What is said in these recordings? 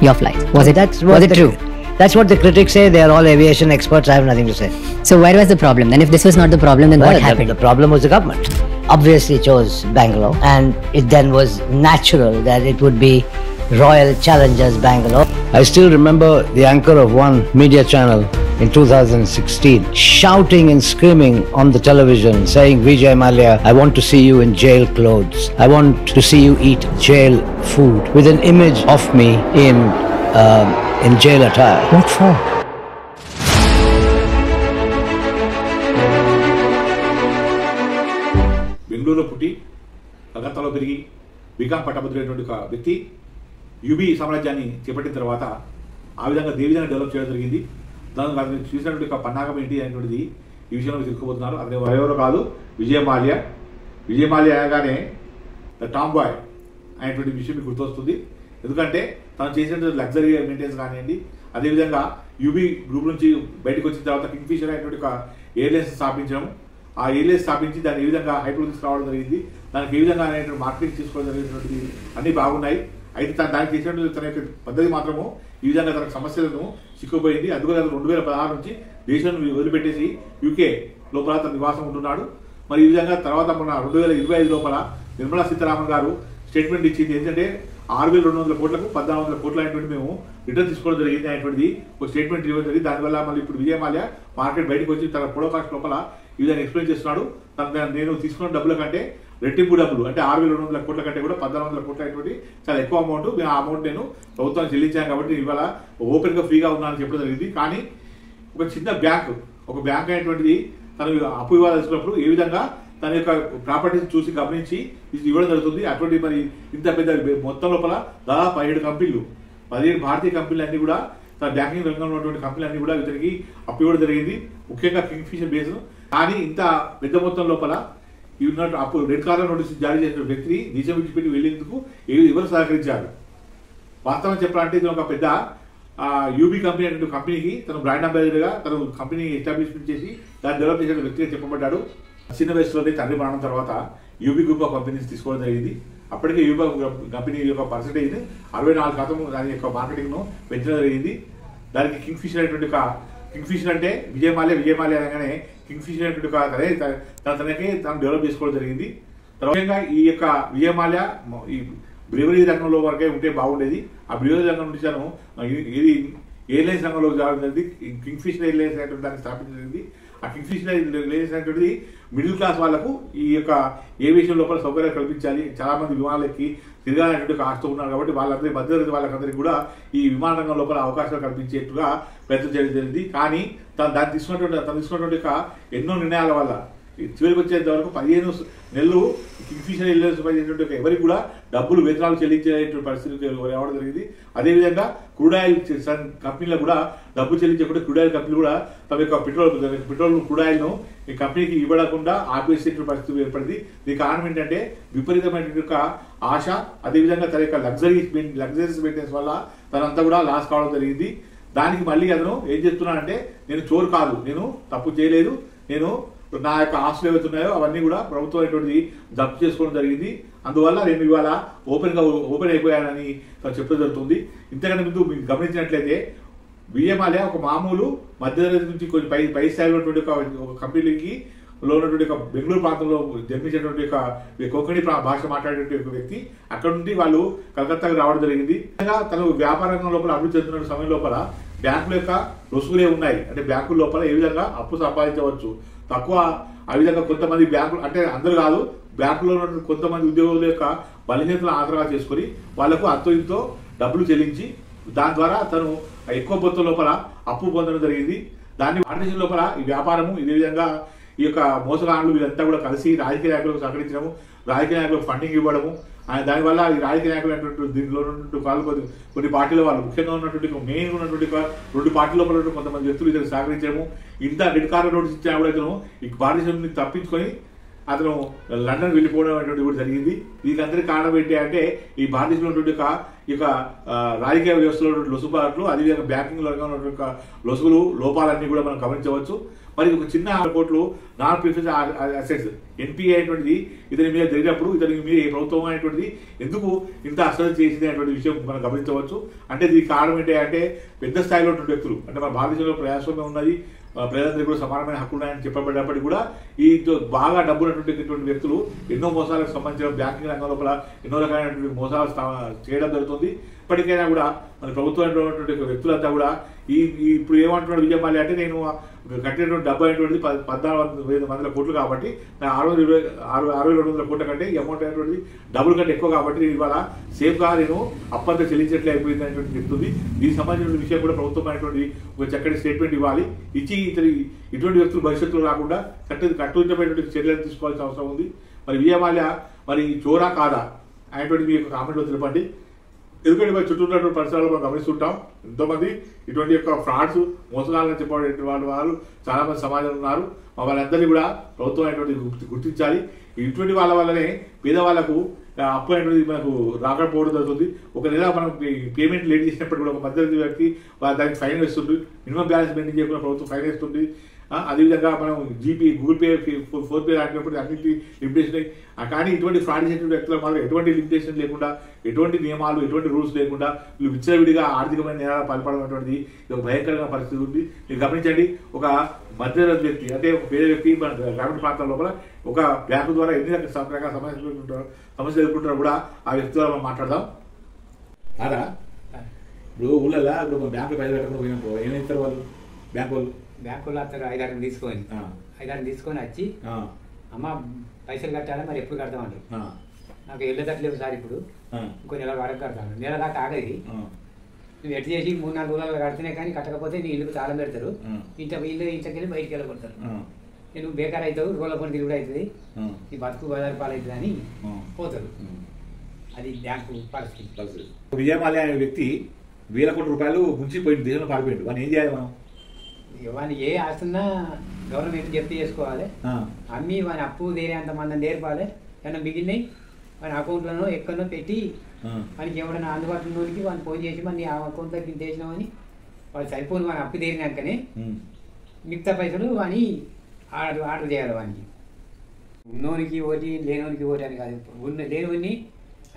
your flight? Was it true? That's what the critics say. They are all aviation experts. I have nothing to say. So where was the problem? Then if this was not the problem, then what happened? The problem was the government. Obviously chose Bangalore, and it then was natural that it would be Royal Challengers Bangalore. I still remember the anchor of one media channel in 2016 shouting and screaming on the television saying, Vijay Mallya, I want to see you in jail clothes. I want to see you eat jail food, with an image of me in jail attire. What for? బెంగళూరులో పుట్టి కలకత్తాలో పెరిగి BCom పట్టభద్రులైనటువంటి ఒక వ్యక్తి UB సామ్రాజ్యాన్ని చేపట్టిన తర్వాత ఆ విధంగా ఏ విధంగా డెవలప్ చేయడం జరిగింది, దాన్ని చూసినటువంటి ఒక పన్నాగం ఏంటి అనేటువంటిది ఈ విషయంలో తెలుసుకోబోతున్నారు. అతని ఎవరో కాదు, విజయ్ మాల్యా. విజయ్ మాల్యా అనగానే ద టామ్ బాయ్ అనేటువంటి విషయం మీకు గుర్తొస్తుంది. ఎందుకంటే తను చేసినటువంటి లగ్జరీ మెయింటెనెన్స్ కానివ్వండి, అదేవిధంగా యూబీ గ్రూప్ నుంచి బయటకు వచ్చిన తర్వాత కింగ్ఫిషర్ అనేటువంటి ఒక ఎయిర్లైన్స్ స్థాపించడం, ఆ ఎయిర్లైన్స్ స్థాపించి దాన్ని ఏ విధంగా హైట్లో తీసుకురావడం జరిగింది, దానికి ఏ విధంగా అనేటువంటి మార్కెటింగ్ తీసుకోవడం జరిగినటువంటిది అన్నీ బాగున్నాయి. అయితే దానికి చేసినటువంటి తన యొక్క పద్ధతి మాత్రము ఈ విధంగా తన సమస్యలను చిక్కుపోయింది. అందుకని 2016 నుంచి దేశాన్ని వదిలిపెట్టేసి యూకే లోపల తన నివాసం ఉంటున్నాడు. మరి ఈ విధంగా తర్వాత మన 2025 లోపల నిర్మలా సీతారామన్ గారు స్టేట్మెంట్ ఇచ్చింది. ఏంటంటే 6,200 కోట్లకు 1,400 కోట్లు అనేటువంటి మేము రిటర్న్ తీసుకోవడం జరిగింది అనేటువంటిది ఒక స్టేట్మెంట్ ఇవ్వడం జరిగింది. దానివల్ల మళ్ళీ ఇప్పుడు విజయ్ మాల్యా మార్కెట్ బయటకు వచ్చి తన ప్రోడోకాస్ట్ లోపల ఈ విధంగా ఎక్స్ప్లెయిన్ చేస్తున్నాడు. నేను తీసుకున్న డబ్బుల కంటే రెట్టింపు డబ్బులు, అంటే 6,200 కోట్ల కంటే కూడా 1,400 కోట్ల అనేటువంటి చాలా ఎక్కువ అమౌంట్, ఆ అమౌంట్ నేను ప్రభుత్వానికి చెల్లించాను కాబట్టి ఇవాళ ఓపెన్ గా ఫ్రీగా ఉన్నానని చెప్పడం జరిగింది. కానీ ఒక చిన్న బ్యాంక్ అనేటువంటిది తను అప్పు ఇవ్వాల్సినప్పుడు ఏ విధంగా తన యొక్క ప్రాపర్టీస్ చూసి గమనించి ఇది ఇవ్వడం జరుగుతుంది. అటువంటి మరి ఇంత పెద్ద మొత్తం లోపల దాదాపు 17 భారతీయ కంపెనీలు అన్ని కూడా తన బ్యాంకింగ్ రంగంలో ఉన్నటువంటి కంపెనీలు అన్ని కూడా ఇతనికి అప్పు ఇవ్వడం జరిగింది, ముఖ్యంగా కింగ్ఫిషర్ బేస్. కానీ ఇంత పెద్ద మొత్తం లోపల ఉన్నట్టు అప్పుడు రెడ్ కార్నర్ నోటీస్ జారీ చేసిన వ్యక్తిని దేశం విడిచిపెట్టి వెళ్లేందుకు ఎవరు సహకరించారు? వాస్తవం చెప్పాలంటే ఇది ఒక పెద్ద యూబీ కంపెనీ అనే కంపెనీకి తను బ్రాండ్ అంబాసిడర్ గా తను కంపెనీ ఎస్టాబ్లిష్మెంట్ చేసి దాన్ని డెవలప్ చేసిన వ్యక్తిగా చెప్పబడ్డాడు. చిన్న వయసులోనే తండ్రి మరణం తర్వాత యూబీ గ్రూప్ ఆఫ్ కంపెనీస్ తీసుకోవడం జరిగింది. అప్పటికే యూబీ కంపెనీ యొక్క పర్సెంటేజ్ 64% దాని యొక్క మార్కెటింగ్ ను పెంచడం జరిగింది. దానికి కింగ్ఫిషర్ అనేటువంటి కింగ్ఫిషర్ అంటే విజయ్ మాల్యా అనగానే కింగ్ఫిషర్ అనేటువంటి తనకే తను డెవలప్ చేసుకోవడం జరిగింది. తర్వాత ఈ యొక్క విజయ్ మాల్యా ఈ బ్రివరీ రంగంలో వరకే ఉంటే బాగుండేది. ఆ బ్రివరీ రంగం నుంచి తను ఇది ఎయిర్లైన్స్ రంగంలోకి రావడం జరిగింది. కింగ్ఫిషర్ ఎయిర్లైన్స్ అనేటువంటి దాన్ని స్థాపించడం జరిగింది. ఆ కింగ్ఫిషర్ ఎయిర్లైన్స్ అనేటువంటిది మిడిల్ క్లాస్ వాళ్లకు ఈ యొక్క ఏవియేషన్ లోపల సౌకర్యాలు కల్పించాలి. చాలా మంది విమానాలకి తిరగాలనేటువంటి ఆశతో ఉన్నారు కాబట్టి వాళ్ళందరి మధ్యతరగతి వాళ్ళకందరికీ కూడా ఈ విమాన రంగం లోపల అవకాశాలు కల్పించేట్టుగా ప్రయత్నం చేయడం జరిగింది. కానీ తను తీసుకున్నటువంటి ఎన్నో నిర్ణయాల వల్ల చివరికి వచ్చేంత వరకు 15 నెలలు కింగ్ఫిషర్ ఎయిర్లైన్స్ పనిచేసినటువంటి ఎవరికి కూడా డబ్బులు వేతనాలు చెల్లించేటువంటి పరిస్థితి రావడం జరిగింది. అదేవిధంగా క్రూడ్ ఆయిల్ కంపెనీలకు కూడా డబ్బు చెల్లించకుండా క్రూడ్ ఆయిల్ కంపెనీలు కూడా తమ యొక్క పెట్రోల్ క్రూడ్ ఆయిల్ ను ఈ కంపెనీకి ఇవ్వకుండా ఆపేసేటువంటి పరిస్థితి ఏర్పడింది. దీనికి కారణం ఏంటంటే విపరీతమైనటువంటి యొక్క ఆశ, అదేవిధంగా తన యొక్క లగ్జరీస్ మెయింటెనెన్స్ వల్ల తనంతా కూడా లాస్ కావడం జరిగింది. దానికి మళ్ళీ అతను ఏం చెప్తున్నానంటే నేను చోరు కాదు, నేను తప్పు చేయలేదు, నేను నా యొక్క ఆస్తులు ఏవైతున్నాయో అవన్నీ కూడా ప్రభుత్వం అనేటువంటిది జప్తు చేసుకోవడం జరిగింది. అందువల్ల నేను ఇవాళ ఓపెన్ అయిపోయానని చెప్పడం జరుగుతుంది. ఇంతకన్నా ముందు మీరు గమనించినట్లయితే విజయ్ మాల్యా ఒక మామూలు మధ్యతరగతి నుంచి కొంచెం పై స్థాయిలో ఉన్నటువంటి ఒక కంపెనీకి లో ఉన్నటువంటి ఒక బెంగళూరు ప్రాంతంలో జన్మించినటువంటి ఒక కోంకణి భాష మాట్లాడేటువంటి ఒక వ్యక్తి. అక్కడ నుండి వాళ్ళు కలకత్తాకు రావడం జరిగింది. తను వ్యాపార రంగం లోపల అభివృద్ధి చెందుతున్న సమయం లోపల బ్యాంకుల యొక్క రుసుగులే ఉన్నాయి, అంటే బ్యాంకుల లోపల ఏ విధంగా అప్పు సంపాదించవచ్చు తక్కువ. ఆ విధంగా కొంతమంది బ్యాంకులు, అంటే అందరూ కాదు, బ్యాంకులో ఉన్న కొంతమంది ఉద్యోగుల యొక్క బలహీనతలను ఆధారంగా చేసుకుని వాళ్లకు అంతో ఇంతో డబ్బులు చెల్లించి దాని ద్వారా తను ఎక్కువ మొత్తం లోపల అప్పు పొందడం జరిగింది. దాన్ని భారతదేశం లోపల ఈ వ్యాపారము ఇదే విధంగా ఈ యొక్క మోసగాళ్ళు వీళ్ళంతా కూడా కలిసి రాజకీయ నాయకులకు సహకరించడము, రాజకీయ నాయకులకు ఫండింగ్ ఇవ్వడము, దానివల్ల ఈ రాజకీయ నాయకులు అనేటువంటి దీనిలో ఉన్నటువంటి కొన్ని పార్టీల వాళ్ళు ముఖ్యంగా ఉన్నటువంటి మెయిన్ ఉన్నటువంటి 2 పార్టీల లోపల కొంతమంది వ్యక్తులు ఇతను సహకరించడము, ఇంత రెడ్ కార్నర్ నోటీస్ ఇచ్చినా కూడా ఇతను ఈ భారతదేశం నుంచి తప్పించుకొని అతను లండన్ వెళ్ళిపోవడం అనేటువంటి కూడా జరిగింది. దీనికి అందరికీ కారణం ఏంటి అంటే ఈ భారతదేశంలో ఉన్నటువంటి ఈ యొక్క రాజకీయ వ్యవస్థలో లొసుబాట్లు, అదేవిధంగా బ్యాంకింగ్ రంగంలో యొక్క లొసుగులు, లోపాలన్నీ కూడా మనం గమనించవచ్చు. మరి ఒక చిన్న కోట్లు నాన్ ప్రిఫరెన్స్ అసెట్స్ ఎన్పిఏ అనేటువంటిది ఇతని మీద జరిగినప్పుడు ఇతని మీద ప్రభుత్వం అనేటువంటిది ఎందుకు ఇంత అశ్రద్ధ చేసింది అనేటువంటి విషయం మనం గమనించవచ్చు. అంటే దీనికి కారణం ఏంటి అంటే పెద్ద స్థాయిలో ఉన్న వ్యక్తులు, అంటే మన భారతదేశంలో ప్రజాస్వామ్యం ఉన్నది, ప్రజలందరికీ కూడా సమానమైన హక్కులు ఉన్నాయని చెప్పబడినప్పటికీ కూడా ఈ బాగా డబ్బు ఉన్నటువంటి వ్యక్తులు ఎన్నో మోసాలకు సంబంధించిన బ్యాంకింగ్ రంగం లోపల ఎన్నో రకాలైనటువంటి మోసాలు చేయడం జరుగుతుంది. ఇప్పటికైనా కూడా మన ప్రభుత్వంలో ఉన్నటువంటి వ్యక్తులంతా కూడా ఇప్పుడు ఏమంటున్నాడు విజయ్ మాల్యా అంటే నేను కట్టినటువంటి డబ్బు అనేటువంటిది 14,000 కోట్లు కాబట్టి 6,200 కోట్ల కంటే ఈ అమౌంట్ అనేటువంటిది డబ్బుల కంటే ఎక్కువ కాబట్టి నేను ఇవాళ సేఫ్గా నేను అప్పంతా చెల్లించట్లే అయిపోయింది అనేటువంటి చెప్తుంది. దీనికి సంబంధించిన విషయం కూడా ప్రభుత్వం అనేటువంటి ఒక చక్కటి స్టేట్మెంట్ ఇవ్వాలి. ఇచ్చి ఇటువంటి వ్యక్తులు భవిష్యత్తులో రాకుండా కట్టుదిట్టమైనటువంటి చర్యలు తీసుకోవాల్సిన అవసరం ఉంది. మరి విజయ్ మాల్యా మరి చోరా కాదా అనేటువంటి మీ యొక్క కామెంట్లో తెలపండి. ఎందుకంటే మరి చుట్టూ ఉన్నటువంటి పరిసరాలు మనం గమనిస్తుంటాం, ఎంతోమంది ఇటువంటి యొక్క ఫ్రాడ్స్ మోసగాలని చెప్పేటువంటి వాళ్ళు చాలా మంది సమాజంలో ఉన్నారు. వాళ్ళందరినీ కూడా ప్రభుత్వం అనేటువంటి గుర్తించాలి. ఇటువంటి వాళ్ళ వల్లనే పేదవాళ్లకు అప్పు అనేటువంటి మనకు రాకపోవడం జరుగుతుంది. ఒక నెల మనం పేమెంట్ లేట్ చేసినప్పుడు కూడా ఒక మధ్యవర్తి వ్యక్తి దానికి ఫైన్ వేస్తుంది, మినిమం బ్యాలెన్స్ మెయింటైన్ చేయకుండా ప్రభుత్వం ఫైన్ వేస్తుంది. అదేవిధంగా మనం GP, Google Pay, PhonePe లాంటినప్పుడు అన్నింటి లిమిటేషన్. కానీ ఇటువంటి ఫ్రాడ్ చేసినటువంటి వ్యక్తుల మాత్రం ఎటువంటి లిమిటేషన్ లేకుండా, ఎటువంటి నియమాలు, ఎటువంటి రూల్స్ లేకుండా వీళ్ళు విచ్చలవిడిగా ఆర్థికమైన నేరాలు పాల్పడడం అనేటువంటిది ఒక భయంకరమైన పరిస్థితి ఉంది. మీరు గమనించండి, ఒక మధ్యవర్తి వ్యక్తి అంటే ఒక పేద వ్యక్తి మన గ్రామీణ ప్రాంతాల లోపల ఒక బ్యాంకు ద్వారా ఎన్ని రకాల సమస్యలు ఎదుర్కొంటారో కూడా ఆ వ్యక్తి ద్వారా మనం మాట్లాడదాం. కాదా ఇప్పుడు ఊళ్ళల్లో ఇప్పుడు బ్యాంకు పైసలు పెట్టకుండా పోయినప్పుడు ఏమైతారు వాళ్ళు? బ్యాంకులో అతను 5-6 తీసుకొని వచ్చి అమ్మ పైసలు కట్టాలి, మరి ఎప్పుడు కడతామంటారు. నాకు వెళ్ళేటట్లేవు సార్, ఇప్పుడు ఇంకో నెల వరకు కడతాను, నెల దాకా ఆగేది. నువ్వు ఎటు చేసి 3-4 రోజులు కడితేనే కానీ కట్టకపోతే నీ ఇల్లుకు తాళం పెడతారు, ఇంట్లోకి వెళ్ళి బయటికి వెళ్ళగొడతారు. నువ్వు బేకార్ అవుతావు, రోడ్ల పని తిరుగుడు అవుతుంది, నీ బతుకు బజారు పాలవుతుంది అని పోతారు. అది బ్యాంకు పరిస్థితి. విజయ్ మాల్యా అనే వ్యక్తి 1,000 కోట్ల రూపాయలు ముంచిపోయింది, దేశంలో పారిపోయింది. వాడిని ఏం చేయాలి మనం? వాడిని ఏ ఆస్తున్నా గవర్నమెంట్ జప్తు చేసుకోవాలి, అమ్మి వాని అప్పు తీరే అంతమంది నేర్పాలి. ఏమన్నా మిగిలినాయి వాని అకౌంట్లను ఎక్కడనో పెట్టి వానికి ఎవడన్నా అందుబాటులోనికి వాడిని ఫోన్ చేసి మన అకౌంట్లో ఇంత వేసినామని వాడు సరిపోను వాని అప్పు తీరినాకనే మిగతా పైసలు వాని ఆర్డర్ చేయాలి. వానికి ఉన్నోనికి ఓటి లేనోనికి ఓటి అని కాదు, లేనివన్నీ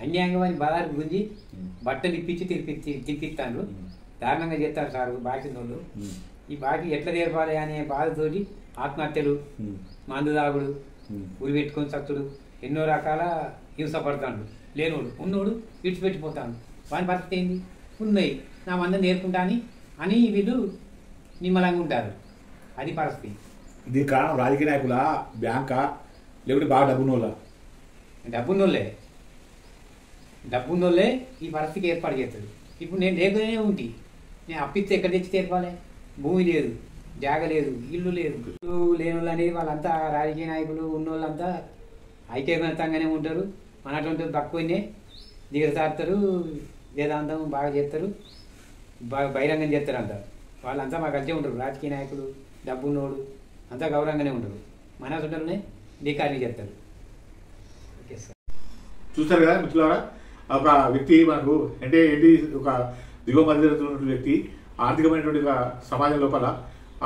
అన్యాయంగా వాని బజారు గుంజి బట్టలు ఇప్పించి తిప్పిస్తాను, దారుణంగా చేస్తారు సార్ బాకీ వాళ్ళు. ఈ బాకీ ఎట్లా తీర్పాలి అనే బాధతోటి ఆత్మహత్యలు, మందు దాగుడు, ఉరి పెట్టుకొని సత్తుడు, ఎన్నో రకాల హింస పడతాడు. లేనోడు ఉన్నోడు విడిచిపెట్టిపోతాడు. వాని పరిస్థితి ఏంది? ఉన్నాయి నా మందం నేర్పుకుంటా అని వీళ్ళు నిమ్మలంగా ఉంటారు. అది పరిస్థితి. దీనికి కారణం రాజకీయ నాయకుల, బ్యాంకా, లేకపోతే బాగా డబ్బున్నోళ్ళ? డబ్బున్నోళ్ళే ఈ పరిస్థితికి ఏర్పాటు చేస్తాడు. ఇప్పుడు నేను లేకనే ఉంటి, నేను అప్పిస్తే ఎక్కడ తెచ్చి తీర్పాలి? భూమి లేదు, జాగ లేదు, ఇల్లు లేదు. లేని వాళ్ళు అనేది వాళ్ళంతా రాజకీయ నాయకులు ఉన్నోళ్ళంతా ఐక్యమతంగానే ఉంటారు. మనటువంటి తక్కువనే దిగసారుతారు, వేదాంతం బాగా చేస్తారు, బాగా బహిరంగం చేస్తారు అంటారు. వాళ్ళంతా మాకు కలిసే ఉంటారు. రాజకీయ నాయకులు, డబ్బున్నోడు అంతా గౌరవంగానే ఉంటారు. మన చుట్టూనే బీకార్ని చేస్తారు. ఓకే సార్, చూస్తారు కదా మిత్రులారా, ఒక వ్యక్తి మనకు అంటే ఏంటి, ఒక దిగువ మధ్యతరగతి ఉన్నటువంటి వ్యక్తి ఆర్థికమైనటువంటి సమాజం లోపల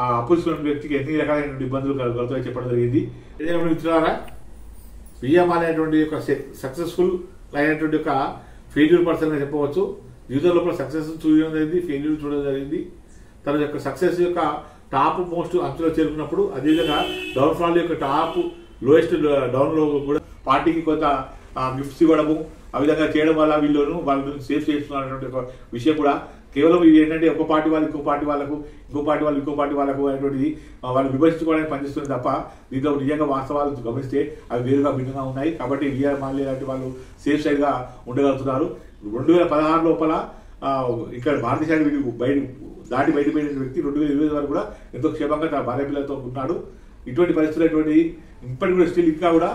ఆ అప్పులుసుకున్న వ్యక్తికి ఎన్ని రకాలైనటువంటి ఇబ్బందులు కలుగుతాయని చెప్పడం జరిగింది. మిత్రులారా, విజయ్ మాల్యా అనేటువంటి ఒక సక్సెస్ఫుల్ అయినటువంటి ఒక ఫెయిల్యూర్ పర్సన్ అని చెప్పవచ్చు. జీవితం లోపల సక్సెస్ చూడడం జరిగింది, ఫెయిల్యూర్ చూడడం జరిగింది. తన యొక్క సక్సెస్ యొక్క టాప్ మోస్ట్ అంచులో చేరుకున్నప్పుడు, అదేవిధంగా డౌన్ఫాల్ యొక్క టాప్ లోయెస్ట్ డౌన్లో కూడా పార్టీకి కొంత గిఫ్ట్స్ ఇవ్వడము, ఆ విధంగా చేయడం వల్ల వాళ్ళని సేఫ్ చేస్తున్నటువంటి ఒక విషయం కూడా కేవలం ఇది ఏంటంటే ఒక పార్టీ వాళ్ళు ఇంకో పార్టీ వాళ్ళకు, ఇంకో పార్టీ వాళ్ళు ఇంకో పార్టీ వాళ్ళకు అనేటువంటిది వాళ్ళు విమర్శించుకోవడానికి పనిచేస్తుంది తప్ప దీంట్లో నిజంగా వాస్తవాలు గమనిస్తే అవి వేరుగా భిన్నంగా ఉన్నాయి. కాబట్టి విజయ్ మాల్యా లాంటి వాళ్ళు సేఫ్ సైడ్గా ఉండగలుగుతున్నారు. 2016 లోపల ఇక్కడ భారతదేశానికి బయటపోయిన వ్యక్తి 2020 వరకు కూడా ఎంతో క్షేమంగా తన భార్య పిల్లలతో ఉన్నాడు. ఇటువంటి పరిస్థితులు ఇప్పటికి కూడా స్టిల్ ఇంకా కూడా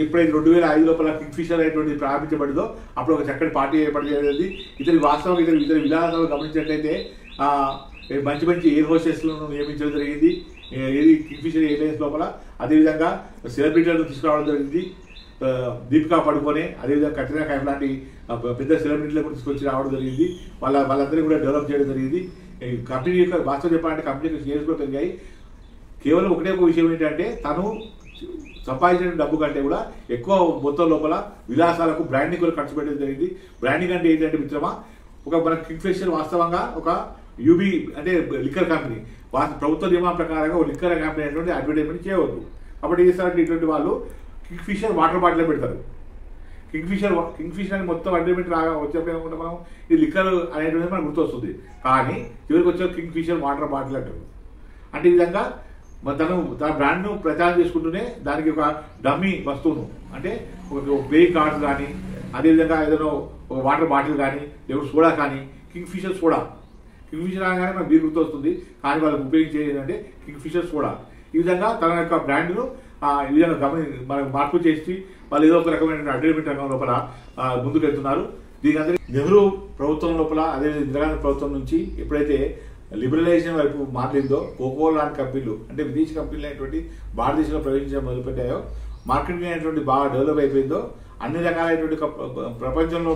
ఎప్పుడైతే 2005 లోపల కింగ్ ఫిషర్ అనేటువంటి ప్రారంభించబడిందో అప్పుడు ఒక చక్కటి పార్టీ ఏర్పడేది. ఇతని వాస్తవంగా ఇతని విధానాలు గమనించినట్లయితే మంచి మంచి ఎయిర్ హోస్టెస్లను నియమించడం జరిగింది ఏది కింగ్ ఫిషర్ ఎయిర్లైన్స్ లోపల. అదేవిధంగా సెలబ్రిటీలను తీసుకురావడం జరిగింది, దీపికా పడుకోనే, అదేవిధంగా కట్రీనా కైఫ్ లాంటి పెద్ద సెలబ్రిటీల కూడా తీసుకొచ్చి రావడం జరిగింది. వాళ్ళందరినీ కూడా డెవలప్ చేయడం జరిగింది. కంపెనీ యొక్క వాస్తవం చెప్పాలంటే కంపెనీ యొక్క షేర్స్ కూడా పెరిగాయి. కేవలం ఒకటే ఒక విషయం ఏంటంటే తను సంపాదించిన డబ్బు కంటే కూడా ఎక్కువ మొత్తం లోపల విలాసాలకు బ్రాండింగ్ కూడా ఖర్చు పెట్టడం జరిగింది. బ్రాండింగ్ అంటే ఏంటంటే మిత్రమా, ఒక మన కింగ్ఫిషర్ వాస్తవంగా ఒక యూబీ అంటే లిక్కర్ కంపెనీ ప్రభుత్వ నియమం ప్రకారంగా ఒక లిక్కర్ కంపెనీ అనేటువంటి అడ్వర్టైజ్మెంట్ చేయవద్దు. కాబట్టి ఏం చేస్తారంటే ఇటువంటి వాళ్ళు కింగ్ఫిషర్ వాటర్ బాటిల్ పెడతారు. కింగ్ఫిషర్ అని మొత్తం అడ్వర్టైజ్మెంట్ రాగా వచ్చేప్పుడు ఏమనుకుంటే మనం ఇది లిక్కర్ అనేటువంటిది మనకు గుర్తొస్తుంది. కానీ చివరికి వచ్చే కింగ్ఫిషర్ వాటర్ బాటిల్ అంటారు. అంటే ఈ విధంగా తన బ్రాండ్ను ప్రచారం చేసుకుంటూనే దానికి ఒక డమ్మీ వస్తువును అంటే ఒక ప్లేయింగ్ కార్డ్స్ కానీ అదేవిధంగా ఏదైనా ఒక వాటర్ బాటిల్ కానీ లేకపోతే సోడా కానీ కింగ్ఫిషర్ సోడా అనగానే మనకు బీర్ గుర్తొస్తుంది. కానీ వాళ్ళకి ఉపయోగించేది ఏంటంటే కింగ్ఫిషర్ సోడా. ఈ విధంగా తన యొక్క బ్రాండ్ను ఈ విధంగా మనకు మార్పు చేసి వాళ్ళు ఏదో ఒక రకమైన అడ్వర్టైజ్మెంట్ రంగం లోపల ముందుకు వెళ్తున్నారు. దీని అందరికీ నెహ్రూ ప్రభుత్వం లోపల అదే ఇందిరాగాంధీ ప్రభుత్వం నుంచి ఎప్పుడైతే లిబరలైజేషన్ వైపు మారిందో కోకోలా లాంటి కంపెనీలు అంటే విదేశీ కంపెనీలు అనేటువంటి భారతదేశంలో ప్రవేశించడం మొదలుపెట్టాయో మార్కెటింగ్ అనేటువంటి బాగా డెవలప్ అయిపోయిందో అన్ని రకాలైనటువంటి ప్రపంచంలో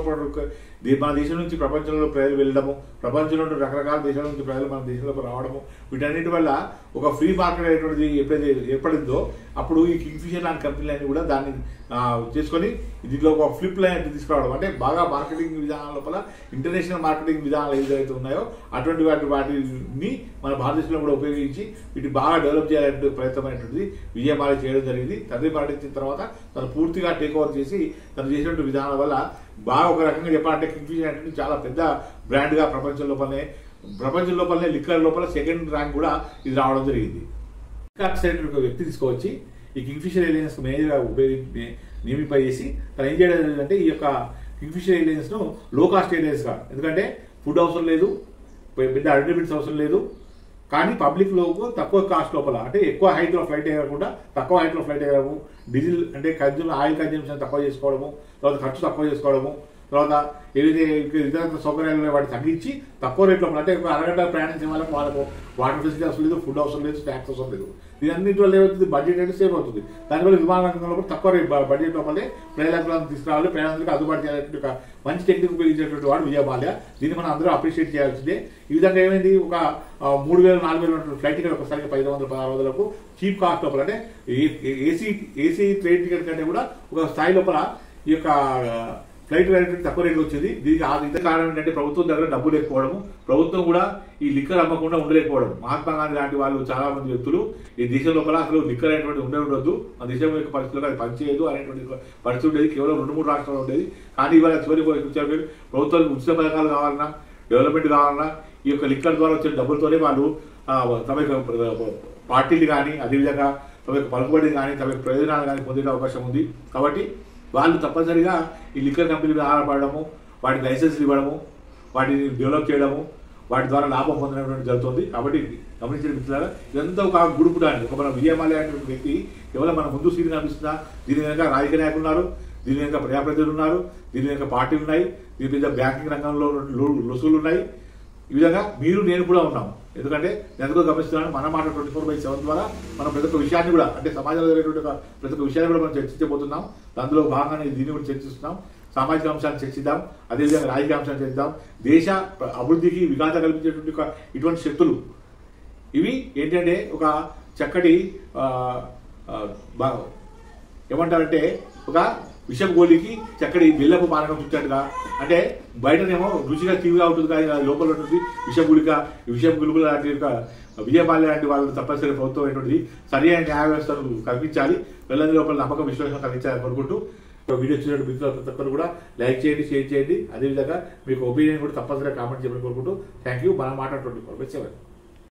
మన దేశం నుంచి ప్రపంచంలో ప్రజలు వెళ్ళడము, ప్రపంచంలో రకరకాల దేశాల నుంచి ప్రజలు మన దేశంలోకి రావడము, వీటన్నిటి వల్ల ఒక ఫ్రీ మార్కెట్ అనేటువంటిది ఎప్పుడైతే ఏర్పడిందో అప్పుడు ఈ కింగ్ఫిషర్ లాంటి కంపెనీలన్నీ కూడా దాన్ని చేసుకొని దీంట్లో ఒక ఫ్లిప్ లైన్ తీసుకురావడం అంటే బాగా మార్కెటింగ్ విధానాల లోపల ఇంటర్నేషనల్ మార్కెటింగ్ విధానాలు ఏదైతే ఉన్నాయో అటువంటి వాటిని మన భారతదేశంలో కూడా ఉపయోగించి వీటిని బాగా డెవలప్ చేయాలంటే ప్రయత్నం అనేటువంటిది విజయమాల చేయడం జరిగింది. తండ్రి మరణించిన తర్వాత తను పూర్తిగా టేక్ ఓవర్ చేసి తను చేసినటువంటి విధానాల వల్ల బాగా ఒక రకంగా చెప్పాలంటే కింగ్ఫిషర్ అంటే చాలా పెద్ద బ్రాండ్గా ప్రపంచం లోపలనే లిక్కర్ లోపల సెకండ్ ర్యాంక్ కూడా ఇది రావడం జరిగింది. ఒక వ్యక్తి తీసుకొచ్చి ఈ కింగ్ఫిషర్ ఎయిర్లైన్స్ మేనేజర్గా నియమింప చేసి తను ఏం చేయడం జరిగిందంటే ఈ యొక్క కింగ్ఫిషర్ ఎయిర్లైన్స్ను లో కాస్ట్ ఎయిర్లైన్స్గా, ఎందుకంటే ఫుడ్ అవసరం లేదు, పెద్ద అడ్వర్టైజ్మెంట్స్ అవసరం లేదు, కానీ పబ్లిక్ లోపు తక్కువ కాస్ట్ లోపల అంటే ఎక్కువ హైట్లో ఫ్లైట్ అయ్యకుండా తక్కువ హైట్లో ఫ్లైట్ అయ్యడము, డీజిల్ అంటే ఆయిల్ కన్జంప్షన్ తక్కువ చేసుకోవడము, తర్వాత ఖర్చు తక్కువ చేసుకోవడము, తర్వాత ఏదైతే ఇతర సౌకర్యాలు వాటిని తగ్గించి తక్కువ రేట్లో అంటే అరగంట ప్రయాణించే వాళ్ళకు వాటర్ ఫెసిలిటీ అవసరం లేదు, ఫుడ్ అవసరం లేదు, స్నాక్స్ అవసరం లేదు. దీనన్నింటి వల్ల ఏమవుతుంది, బడ్జెట్ అనేది సేవ్ అవుతుంది. దానివల్ల విమాన రంగంలో తక్కువ బడ్జెట్ లోపలే ప్రజలకు తీసుకురావాలి, ప్రయాణికులకు అందుబాటు చేయాలంటే ఒక మంచి టెక్నిక్ ఉపయోగించేటువంటి వాడు విజయ మాల్యా. దీన్ని మనం అందరూ అప్రిషియేట్ చేయాల్సిందే. ఈ విధంగా ఏమైంది, ఒక 3000-4000 ఫ్లైట్ టికెట్ ఒకసారి 500-1600 చీప్ కాస్ట్ లోపల అంటే ఏసీ ట్రైన్ టికెట్ కంటే కూడా ఒక స్థాయి లోపల ఈ యొక్క ఫ్లైట్ రేట్ తక్కువ రేట్లు వచ్చేది. దీనికి ఇదే కారణం ఏంటంటే ప్రభుత్వం దగ్గర డబ్బు లేకపోవడము, ప్రభుత్వం కూడా ఈ లిక్కర్ అమ్మకుండా ఉండలేకపోవడం. మహాత్మా గాంధీ లాంటి వాళ్ళు చాలా మంది వ్యక్తులు ఈ దేశం లోపల అసలు లిక్కర్ అనేటువంటి ఉండదు, ఆ దేశం యొక్క పరిస్థితుల్లో అది పనిచేయదు అనేటువంటి పరిస్థితి ఉండేది. కేవలం 2-3 రాష్ట్రాలు ఉండేది. కానీ ఇవాళ చివరి ప్రభుత్వానికి ఉచిత పథకాలు కావాలన్నా, డెవలప్మెంట్ కావాలన్నా ఈ యొక్క లిక్కర్ ద్వారా వచ్చిన డబ్బులతోనే వాళ్ళు తమ యొక్క పార్టీలు కానీ అదేవిధంగా తమ యొక్క పలుకుబడిని కానీ తమ యొక్క ప్రయోజనాలు కానీ పొందే అవకాశం ఉంది. కాబట్టి వాళ్ళు తప్పనిసరిగా ఈ లిక్కర్ కంపెనీ మీద ఆధారపడము, వాటికి లైసెన్స్లు ఇవ్వడము, వాటిని డెవలప్ చేయడము, వాటి ద్వారా లాభం పొందడం జరుగుతుంది. కాబట్టి గమనించిన మిత్రులారా, ఇదంతా ఒక గుడుపుటాన్ని ఒక మన విజయ మాల్యా అనేటువంటి వ్యక్తి కేవలం మన ముందు సీన్ కనిపిస్తున్నా, దీని వెనక రాజకీయ నాయకులు ఉన్నారు, దీని వెనక ప్రజాప్రతినిధులు ఉన్నారు, దీని వెనక పార్టీలు ఉన్నాయి, దీని మీద బ్యాంకింగ్ రంగంలో లొసుగులు ఉన్నాయి. ఈ విధంగా మీరు నేను కూడా ఉన్నాము. ఎందుకంటే నేను ఎందుకో గమనిస్తున్నాను, మన మాట 24/7 ద్వారా మనం ప్రతి ఒక్క విషయాన్ని కూడా అంటే సమాజంలో జరిగేటువంటి ప్రతి ఒక్క విషయాన్ని కూడా మనం చర్చించబోతున్నాం. దానిలో భాగంగానే దీన్ని కూడా చర్చిస్తున్నాం. సామాజిక అంశాన్ని చర్చిద్దాం, అదేవిధంగా రాజకీయ అంశాన్ని చర్చిద్దాం. దేశ అభివృద్ధికి విఘాతం కల్పించేటువంటి ఇటువంటి శక్తులు ఇవి ఏంటంటే ఒక చక్కటి ఏమంటారంటే ఒక విషపు గోళీకి చక్కటి బెల్లపు పానకం చుట్టాడుగా, అంటే బయటనేమో రుచిగా తీవిగా ఉంటుంది కానీ లోపల ఉంటుంది విషపు గులుగుల లాంటి విజయ మాల్యా లాంటి వాళ్ళు తప్పనిసరి ప్రభుత్వం అనేటువంటిది సరి అయిన న్యాయ వ్యవస్థను కల్పించాలి, పిల్లల లోపల నమ్మకం విశ్వాసం కలిగించాలని కోరుకుంటూ వీడియో చూసినట్టు మిగతా ప్రతి ఒక్కరు కూడా లైక్ చేయండి, షేర్ చేయండి. అదేవిధంగా మీకు ఒపీనియన్ కూడా తప్పనిసరిగా కామెంట్ చేయమని కోరుకుంటూ థ్యాంక్ యూ. మన మాట 24/7.